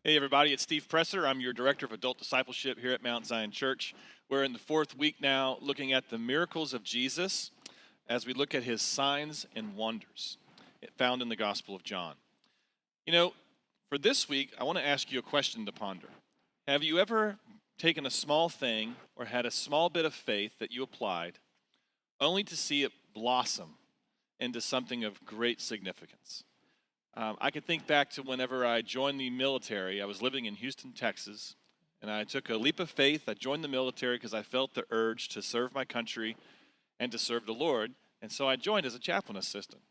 Hey everybody, it's Steve Presser. I'm your Director of Adult Discipleship here at Mount Zion Church. We're in the fourth week now looking at the miracles of Jesus as we look at his signs and wonders found in the Gospel of John. You know, for this week, I want to ask you a question to ponder. Have you ever taken a small thing or had a small bit of faith that you applied only to see it blossom into something of great significance? I can think back to whenever I joined the military. I was living in Houston, Texas, and I took a leap of faith. I joined the military because I felt the urge to serve my country and to serve the Lord, and so I joined as a chaplain assistant.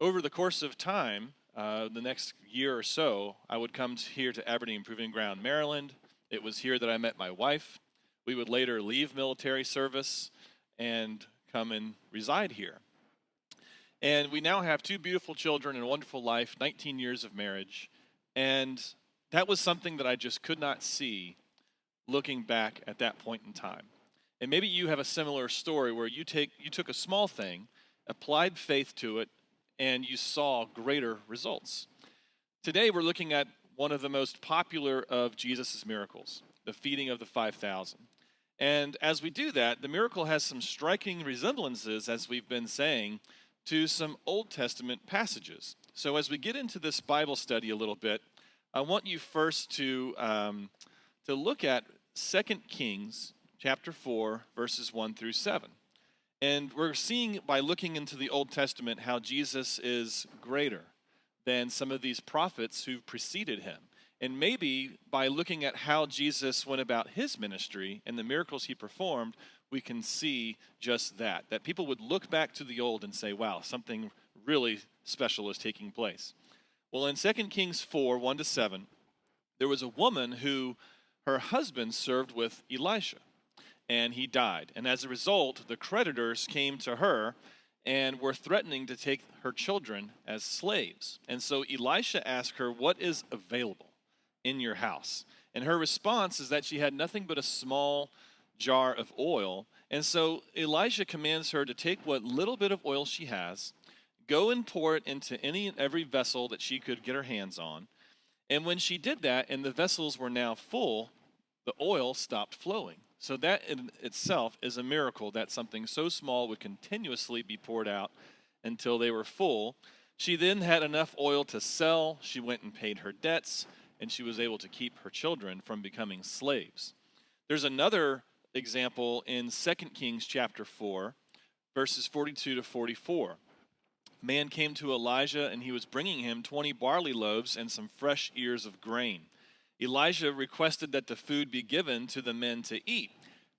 Over the course of time, the next year or so, I would come here to Aberdeen Proving Ground, Maryland. It was here that I met my wife. We would later leave military service and come and reside here. And we now have two beautiful children and a wonderful life, 19 years of marriage. And that was something that I just could not see looking back at that point in time. And maybe you have a similar story where you took a small thing, applied faith to it, and you saw greater results. Today we're looking at one of the most popular of Jesus' miracles, the feeding of the 5,000. And as we do that, the miracle has some striking resemblances, as we've been saying, to some Old Testament passages. So as we get into this Bible study a little bit, I want you first to look at 2 Kings chapter 4, verses 1 through 7. And we're seeing by looking into the Old Testament how Jesus is greater than some of these prophets who preceded him. And maybe by looking at how Jesus went about his ministry and the miracles he performed, we can see just that people would look back to the old and say, wow, something really special is taking place. Well, in 2 Kings 4, 1 to 7, there was a woman who her husband served with Elisha, and he died. And as a result, the creditors came to her and were threatening to take her children as slaves. And so Elisha asked her, what is available in your house? And her response is that she had nothing but a small jar of oil. And so Elisha commands her to take what little bit of oil she has, go and pour it into any and every vessel that she could get her hands on. And when she did that, and the vessels were now full, the oil stopped flowing. So that in itself is a miracle that something so small would continuously be poured out until they were full. She then had enough oil to sell. She went and paid her debts, and she was able to keep her children from becoming slaves. There's another example in 2 Kings chapter 4, verses 42 to 44. A man came to Elijah, and he was bringing him 20 barley loaves and some fresh ears of grain. Elijah requested that the food be given to the men to eat.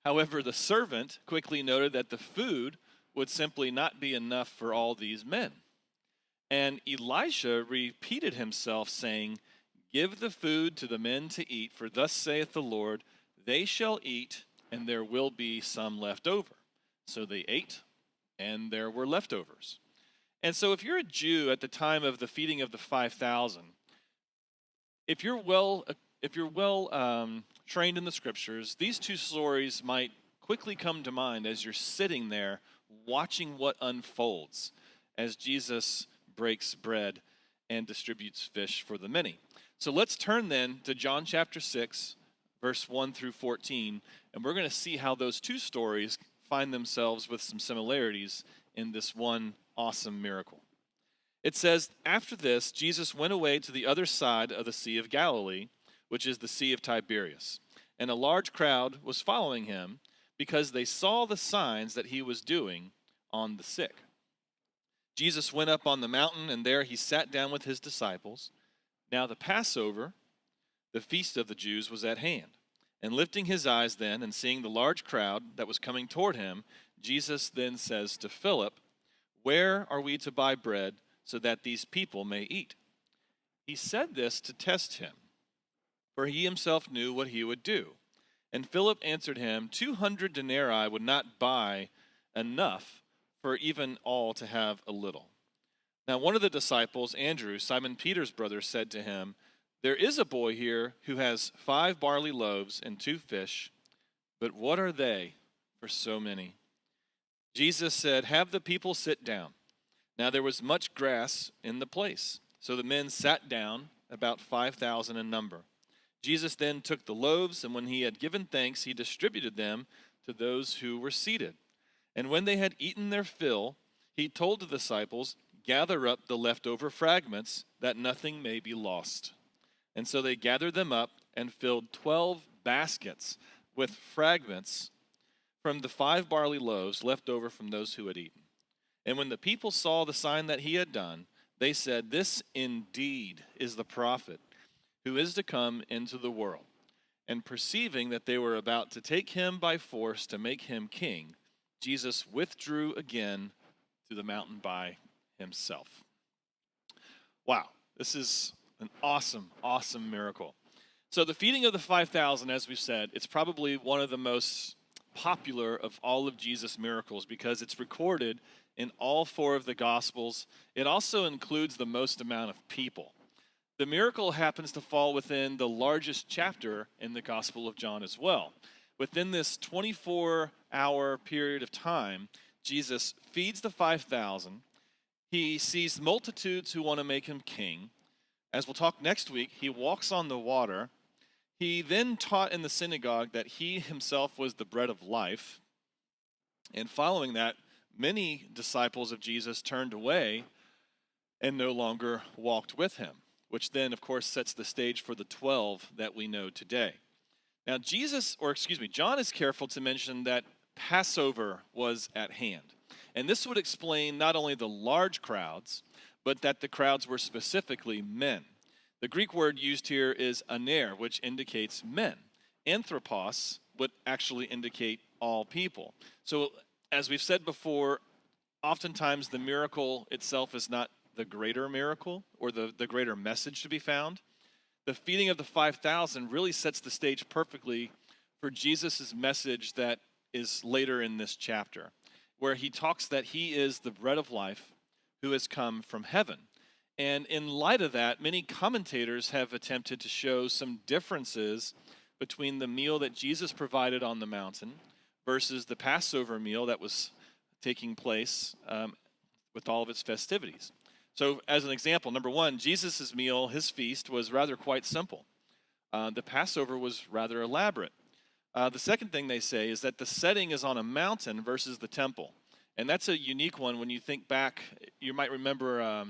However, the servant quickly noted that the food would simply not be enough for all these men. And Elisha repeated himself, saying, give the food to the men to eat, for thus saith the Lord, they shall eat, and there will be some left over. So they ate, and there were leftovers. And so if you're a Jew at the time of the feeding of the 5,000, if you're well trained in the scriptures, these two stories might quickly come to mind as you're sitting there watching what unfolds as Jesus breaks bread and distributes fish for the many. So let's turn then to John chapter 6, verse 1 through 14, and we're going to see how those two stories find themselves with some similarities in this one awesome miracle. It says, after this, Jesus went away to the other side of the Sea of Galilee, which is the Sea of Tiberias, and a large crowd was following him because they saw the signs that he was doing on the sick. Jesus went up on the mountain, and there he sat down with his disciples. Now the Passover, the feast of the Jews, was at hand. And lifting his eyes then, and seeing the large crowd that was coming toward him, Jesus then says to Philip, where are we to buy bread so that these people may eat? He said this to test him, for he himself knew what he would do. And Philip answered him, 200 denarii would not buy enough for even all to have a little. Now one of the disciples, Andrew, Simon Peter's brother, said to him, there is a boy here who has 5 barley loaves and 2 fish, but what are they for so many? Jesus said, have the people sit down. Now there was much grass in the place. So the men sat down, about 5,000 in number. Jesus then took the loaves, and when he had given thanks, he distributed them to those who were seated. And when they had eaten their fill, he told the disciples, "Gather up the leftover fragments, that nothing may be lost." And so they gathered them up and filled 12 baskets with fragments from the 5 barley loaves left over from those who had eaten. And when the people saw the sign that he had done, they said, "This indeed is the prophet who is to come into the world." And perceiving that they were about to take him by force to make him king, Jesus withdrew again to the mountain by himself. Wow, this is an awesome, awesome miracle. So the feeding of the 5,000, as we've said, it's probably one of the most popular of all of Jesus' miracles because it's recorded in all 4 of the Gospels. It also includes the most amount of people. The miracle happens to fall within the largest chapter in the Gospel of John as well. Within this 24-hour period of time, Jesus feeds the 5,000. He sees multitudes who want to make him king. As we'll talk next week, he walks on the water. He then taught in the synagogue that he himself was the bread of life. And following that, many disciples of Jesus turned away and no longer walked with him, which then, of course, sets the stage for the 12 that we know today. Now, John is careful to mention that Passover was at hand. And this would explain not only the large crowds, but that the crowds were specifically men. The Greek word used here is aner, which indicates men. Anthropos would actually indicate all people. So, as we've said before, oftentimes the miracle itself is not the greater miracle or the greater message to be found. The feeding of the 5,000 really sets the stage perfectly for Jesus' message that is later in this chapter, where he talks that he is the bread of life who has come from heaven. And in light of that, many commentators have attempted to show some differences between the meal that Jesus provided on the mountain versus the Passover meal that was taking place with all of its festivities. So as an example, number one, Jesus' meal, his feast, was rather quite simple. The Passover was rather elaborate. The second thing they say is that the setting is on a mountain versus the temple. And that's a unique one. When you think back, you might remember, I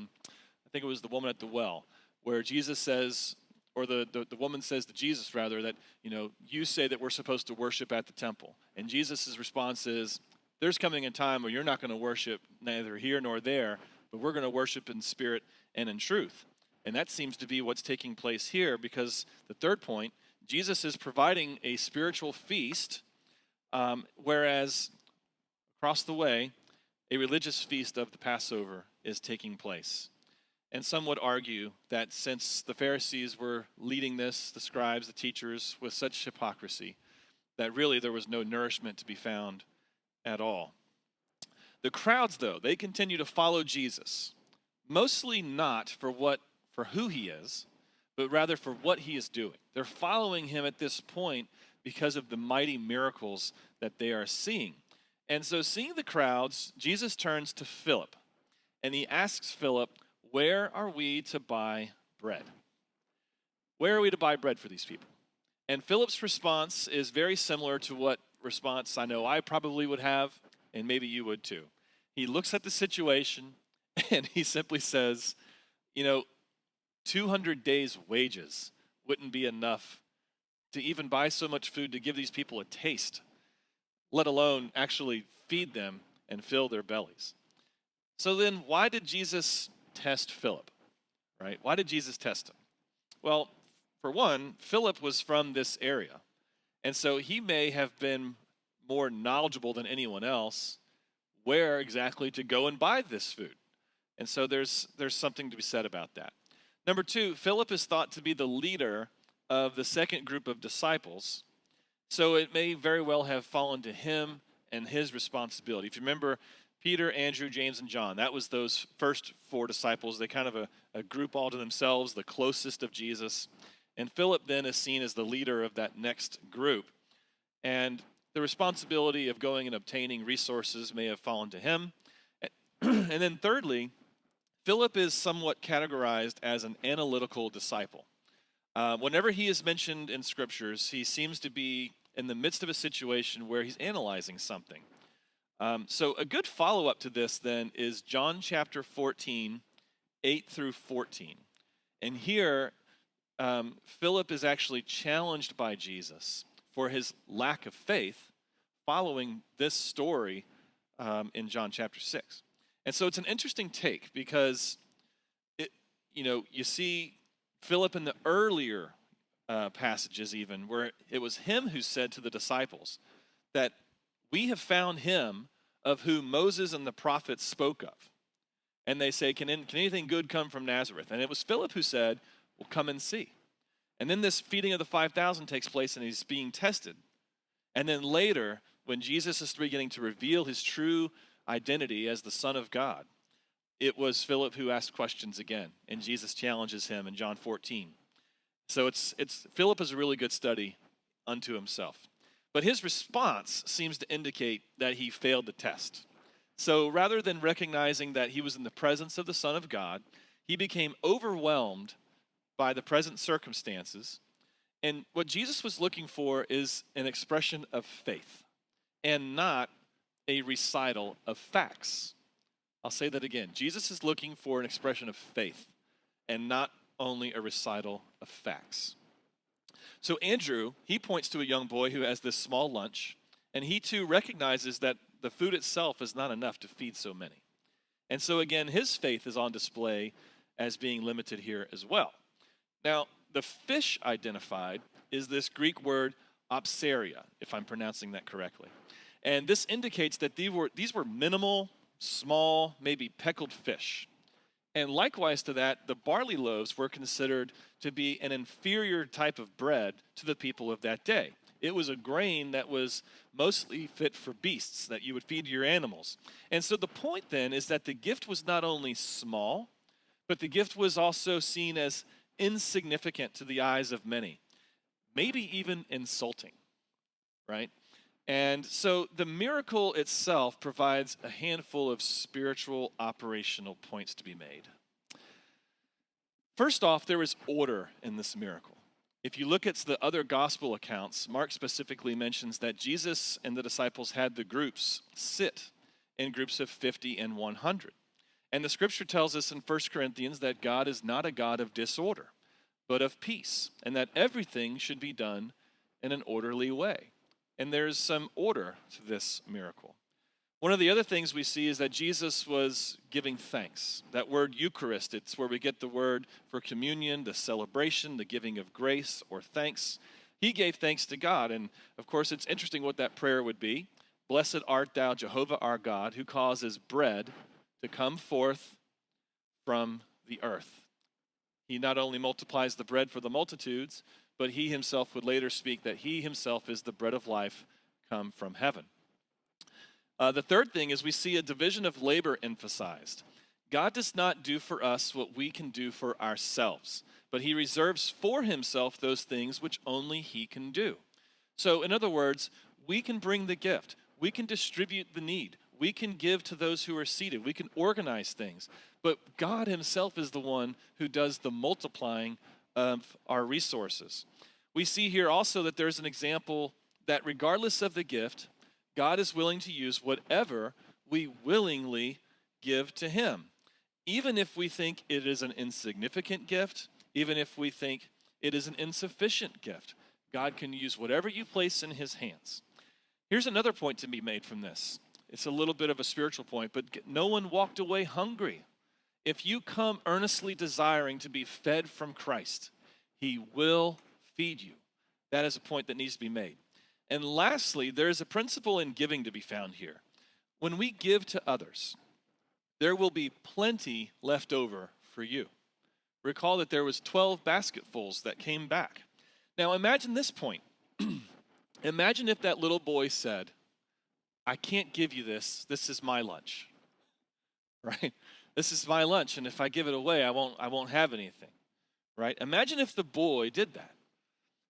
think it was the woman at the well, where Jesus says, or the woman says to Jesus, rather, that, you say that we're supposed to worship at the temple. And Jesus' response is, there's coming a time where you're not going to worship neither here nor there, but we're going to worship in spirit and in truth. And that seems to be what's taking place here, because the third point, Jesus is providing a spiritual feast, whereas across the way, a religious feast of the Passover is taking place. And some would argue that since the Pharisees were leading this, the scribes, the teachers, with such hypocrisy, that really there was no nourishment to be found at all. The crowds, though, they continue to follow Jesus, mostly not for who he is, but rather for what he is doing. They're following him at this point because of the mighty miracles that they are seeing. And so, seeing the crowds, Jesus turns to Philip, and he asks Philip, "Where are we to buy bread?" Where are we to buy bread for these people? And Philip's response is very similar to what response I know I probably would have, and maybe you would too. He looks at the situation and he simply says, 200 days' wages wouldn't be enough to even buy so much food to give these people a taste, let alone actually feed them and fill their bellies. So then why did Jesus test Philip, right? Why did Jesus test him? Well, for one, Philip was from this area, and so he may have been more knowledgeable than anyone else where exactly to go and buy this food. And so there's something to be said about that. Number two, Philip is thought to be the leader of the second group of disciples, so it may very well have fallen to him and his responsibility. If you remember, Peter, Andrew, James, and John, that was those first 4 disciples. They kind of a group all to themselves, the closest of Jesus. And Philip then is seen as the leader of that next group. And the responsibility of going and obtaining resources may have fallen to him. And then thirdly, Philip is somewhat categorized as an analytical disciple. Whenever he is mentioned in scriptures, he seems to be in the midst of a situation where he's analyzing something. So a good follow-up to this then is John chapter 14, 8 through 14. And here, Philip is actually challenged by Jesus for his lack of faith following this story in John chapter 6. And so it's an interesting take because you see Philip in the earlier passages even where it was him who said to the disciples that we have found him of whom Moses and the prophets spoke of. And they say, can anything good come from Nazareth? And it was Philip who said, well, come and see. And then this feeding of the 5,000 takes place and he's being tested. And then later, when Jesus is beginning to reveal his true identity as the Son of God, it was Philip who asked questions again, and Jesus challenges him in John 14. So Philip is a really good study unto himself. But his response seems to indicate that he failed the test. So rather than recognizing that he was in the presence of the Son of God, he became overwhelmed by the present circumstances. And what Jesus was looking for is an expression of faith and not a recital of facts. I'll say that again. Jesus is looking for an expression of faith and not only a recital of facts. So Andrew, he points to a young boy who has this small lunch, and he too recognizes that the food itself is not enough to feed so many. And so again, his faith is on display as being limited here as well. Now, the fish identified is this Greek word opsaria, if I'm pronouncing that correctly. And this indicates that these were minimal, small, maybe peckled fish. And likewise to that, the barley loaves were considered to be an inferior type of bread to the people of that day. It was a grain that was mostly fit for beasts that you would feed to your animals. And so the point then is that the gift was not only small, but the gift was also seen as insignificant to the eyes of many, maybe even insulting, right? And so the miracle itself provides a handful of spiritual operational points to be made. First off, there is order in this miracle. If you look at the other gospel accounts, Mark specifically mentions that Jesus and the disciples had the groups sit in groups of 50 and 100. And the scripture tells us in 1 Corinthians that God is not a God of disorder, but of peace, and that everything should be done in an orderly way. And there's some order to this miracle. One of the other things we see is that Jesus was giving thanks. That word Eucharist, it's where we get the word for communion, the celebration, the giving of grace or thanks. He gave thanks to God. And of course, it's interesting what that prayer would be. Blessed art thou, Jehovah our God, who causes bread to come forth from the earth. He not only multiplies the bread for the multitudes, but he himself would later speak that he himself is the bread of life come from heaven. The third thing is we see a division of labor emphasized. God does not do for us what we can do for ourselves, but he reserves for himself those things which only he can do. So in other words, we can bring the gift. We can distribute the need. We can give to those who are seated. We can organize things. But God himself is the one who does the multiplying of our resources. We see here also that there's an example that regardless of the gift, God is willing to use whatever we willingly give to him. Even if we think it is an insignificant gift, even if we think it is an insufficient gift, God can use whatever you place in his hands. Here's another point to be made from this. It's a little bit of a spiritual point, but no one walked away hungry. If you come earnestly desiring to be fed from Christ, he will feed you. That is a point that needs to be made. And lastly, there is a principle in giving to be found here. When we give to others, there will be plenty left over for you. Recall that there was 12 basketfuls that came back. Now imagine this point. Imagine if that little boy said, I can't give you this. This is my lunch. Right? This is my lunch, and if I give it away, I won't have anything. Right? Imagine if the boy did that.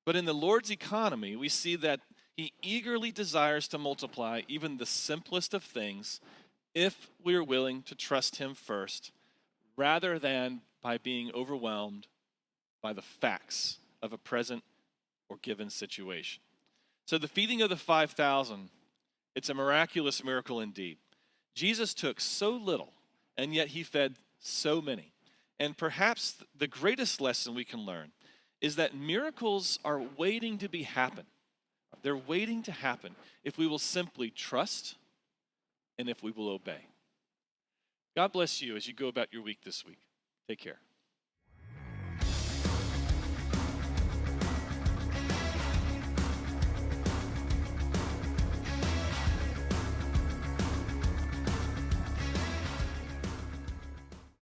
But in the Lord's economy, we see that he eagerly desires to multiply even the simplest of things if we are willing to trust him first, rather than by being overwhelmed by the facts of a present or given situation. So the feeding of the 5,000, it's a miraculous miracle indeed. Jesus took so little, and yet he fed so many. And perhaps the greatest lesson we can learn is that miracles are waiting to be happen. They're waiting to happen if we will simply trust and if we will obey. God bless you as you go about your week this week. Take care.